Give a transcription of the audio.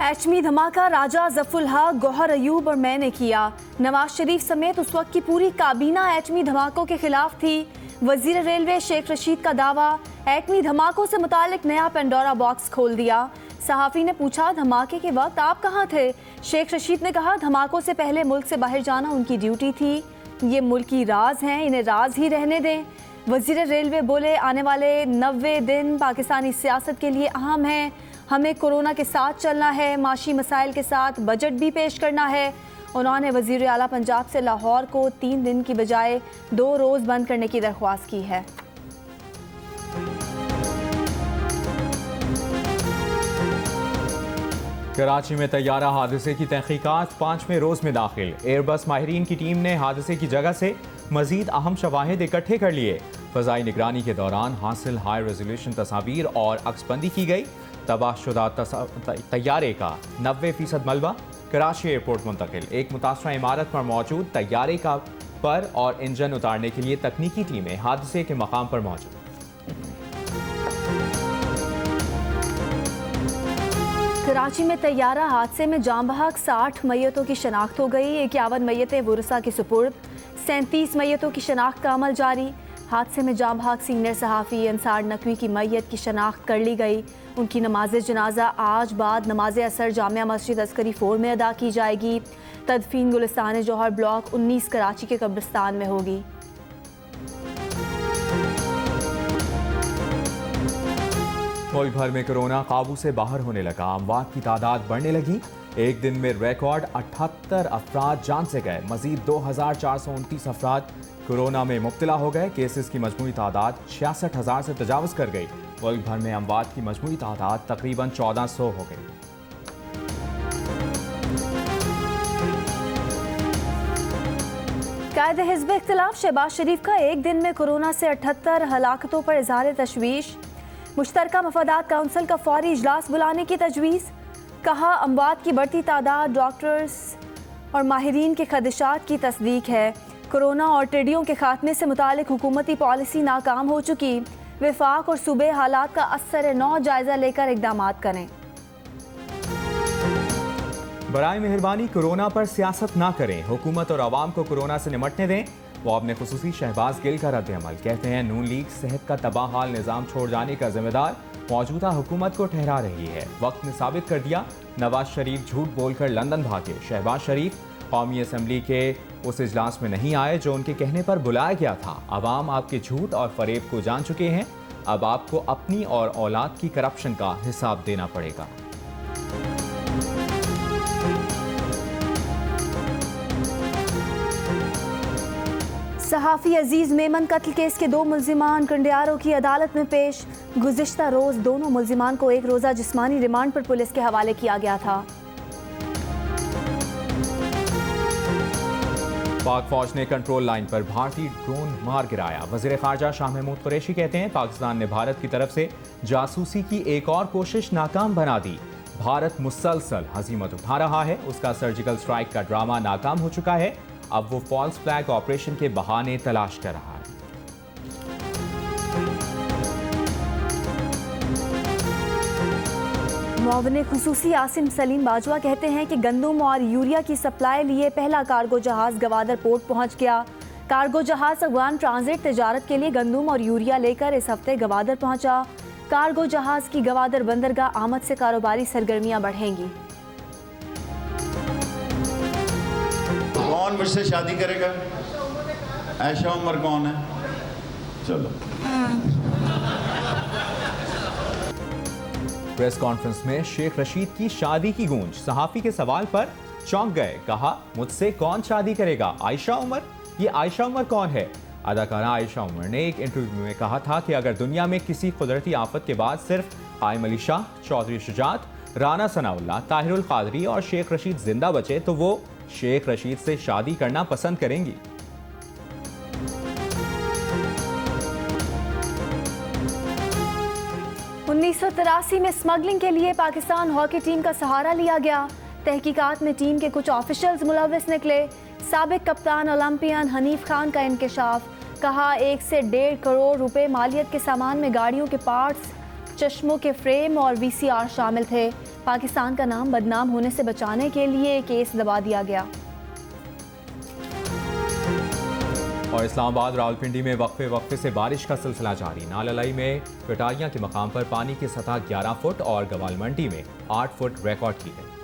एचमी धमाका राजा जफुल हक, गौहर अयूब और मैंने किया। नवाज शरीफ समेत उस वक्त की पूरी काबीना एचमी धमाकों के खिलाफ थी। वजीर रेलवे शेख रशीद का दावा, एटमी धमाकों से मुतालिक नया पेंडोरा बॉक्स खोल दिया। सहाफ़ी ने पूछा, धमाके के वक्त आप कहाँ थे? शेख रशीद ने कहा, धमाकों से पहले मुल्क से बाहर जाना उनकी ड्यूटी थी। ये मुल्की राज हैं, इन्हें राज ही रहने दें। वजीर रेलवे बोले, आने वाले 90 दिन पाकिस्तानी सियासत के लिए अहम हैं। हमें कोरोना के साथ चलना है, माशी मसाइल के साथ बजट भी पेश करना है। उन्होंने वज़ीर आला पंजाब से लाहौर को 3 दिन की बजाय 2 रोज़ बंद करने की दरख्वास्त की है। कराची में तैयारा हादसे की तहकीकात 5वें रोज़ में दाखिल। एयरबस माहिरीन की टीम ने हादसे की जगह से मज़ीद अहम शवाहिद इकट्ठे कर लिए। फ़ज़ाई निगरानी के दौरान हासिल हाई रेजोल्यूशन तस्वीर और अक्सबंदी की गई। तबाहशुदा तैयारे का 90% मलबा कराची एयरपोर्ट मुंतकिल। एक मुतासरा इमारत पर मौजूद तैयारे का पर और इंजन उतारने के लिए तकनीकी टीमें हादसे के मकाम पर मौजूद। कराची में तैयारा हादसे में जाँ बहक 60 मैयतों की शनाख्त हो गई। 51 मैयतें वुरसा के सुपुर्द, 37 मैयतों की शनाख्त का अमल जारी। हादसे में जाँ बहक सीनियर सहाफ़ी अंसार नकवी की मैयत की शनाख्त कर ली गई। उनकी नमाज जनाजा आज बाद नमाज असर जामिया मस्जिद अस्करी 4 में अदा की जाएगी। तदफीन गुलिस्तान जौहर ब्लॉक 19 कराची के कब्रिस्तान में होगी। मुल्क भर में कोरोना काबू से बाहर होने लगा। अमवात की तादाद बढ़ने लगी। एक दिन में रिकॉर्ड 78 अफराद जान से गए। मजीद 2429 अफराद कोरोना में मुब्तला हो गए। केसेस की मजमूई तादाद 66,000 से तजावज़ कर गई। मुल्क भर में अमवात की मजमूई तादाद तकरीबन 1400 हो गई। कायद हिज़्ब इख्तिलाफ शहबाज शरीफ का एक दिन में कोरोना से 78 हलाकतों पर इज़हार तशवीश। मुश्तरका मफादात काउंसिल का फौरी इजलास बुलाने की तजवीज़। कहा, अमवात की बढ़ती तादाद डॉक्टर्स और माहिरीन के खदशात की तस्दीक है। कोरोना और टिड्डियों के खात्मे से मुतालिक हुकूमती पॉलिसी नाकाम हो चुकी। विफाक और सूबे हालात का असर नौ जायजा लेकर इक़दामात करें। बराए मेहरबानी कोरोना पर सियासत ना करें। हुकूमत और आवाम को कोरोना से निमटने दें। वो अपने खुसूसी शहबाज गिल का रद्द-ए-अमल। कहते हैं, नून लीग सेहत का तबाह हाल निज़ाम छोड़ जाने का जिम्मेदार मौजूदा हुकूमत को ठहरा रही है। वक्त ने साबित कर दिया, नवाज शरीफ झूठ बोलकर लंदन भागे। शहबाज शरीफ कौमी असम्बली के उस इजलास में नहीं आए जो उनके कहने पर बुलाया गया था। अवाम आपके झूठ और फरेब को जान चुके हैं। अब आपको अपनी और औलाद की करप्शन का हिसाब देना पड़ेगा। सहाफ़ी अजीज़ मेमन कत्ल केस के 2 मुल्जिमान कंडियारों की अदालत में पेश। गुज़िश्ता रोज़ दोनों मुल्जिमान को 1 रोज़ा जिस्मानी रिमांड पर पुलिस के हवाले किया गया था। पाक फौज ने कंट्रोल लाइन पर भारतीय ड्रोन मार गिराया। वज़ीर ख़ारजा शाह महमूद कुरैशी कहते हैं, पाकिस्तान ने भारत की तरफ से जासूसी की एक और कोशिश नाकाम बना दी। भारत मुसलसल हज़ीमत उठा रहा है। उसका सर्जिकल स्ट्राइक का ड्रामा नाकाम हो चुका है। अब वो फॉल्स फ्लैग ऑपरेशन के बहाने तलाश कर रहा है। मुआविन खुसूसी आसिम सलीम बाजवा कहते हैं कि गंदम और यूरिया की सप्लाई लिए पहला कार्गो जहाज गवादर पोर्ट पहुंच गया। कार्गो जहाज अफगान ट्रांजिट तजारत के लिए गंदम और यूरिया लेकर इस हफ्ते गवादर पहुंचा। कार्गो जहाज की गवादर बंदरगाह आमद से कारोबारी सरगर्मियां बढ़ेंगी। कौन मुझसे शादी करेगा? ऐशा उमर कौन है? चलो। प्रेस कॉन्फ्रेंस में शेख रशीद की शादी की गूंज। सहाफ़ी के सवाल पर चौंक गए। कहा, मुझसे कौन शादी करेगा? आयशा उमर? ये आयशा उमर कौन है? अदाकारा आयशा उमर ने एक इंटरव्यू में कहा था कि अगर दुनिया में किसी कुदरती आफत के बाद सिर्फ कायम अली शाह, चौधरी शुजात, राना सनाउल्लाह, ताहिरुल कादरी और शेख रशीद जिंदा बचे तो वो शेख रशीद से शादी करना पसंद करेंगी। उन्नीस सौ 83 में स्मगलिंग के लिए पाकिस्तान हॉकी टीम का सहारा लिया गया। तहकीकात में टीम के कुछ ऑफिशियल्स मुलव्विस निकले। साबिक कप्तान ओलंपियन हनीफ खान का इंकशाफ। कहा, 1 से 1.5 करोड़ रुपए मालियत के सामान में गाड़ियों के पार्ट्स, चश्मों के फ्रेम और VCR शामिल थे। पाकिस्तान का नाम बदनाम होने से बचाने के लिए केस दबा दिया गया। और इस्लामाबाद रावलपिंडी में वक्फे से बारिश का सिलसिला जारी। नाललाई में कटारियां के मकाम पर पानी की सतह 11 फुट और गवालमंडी में 8 फुट रिकॉर्ड की गई।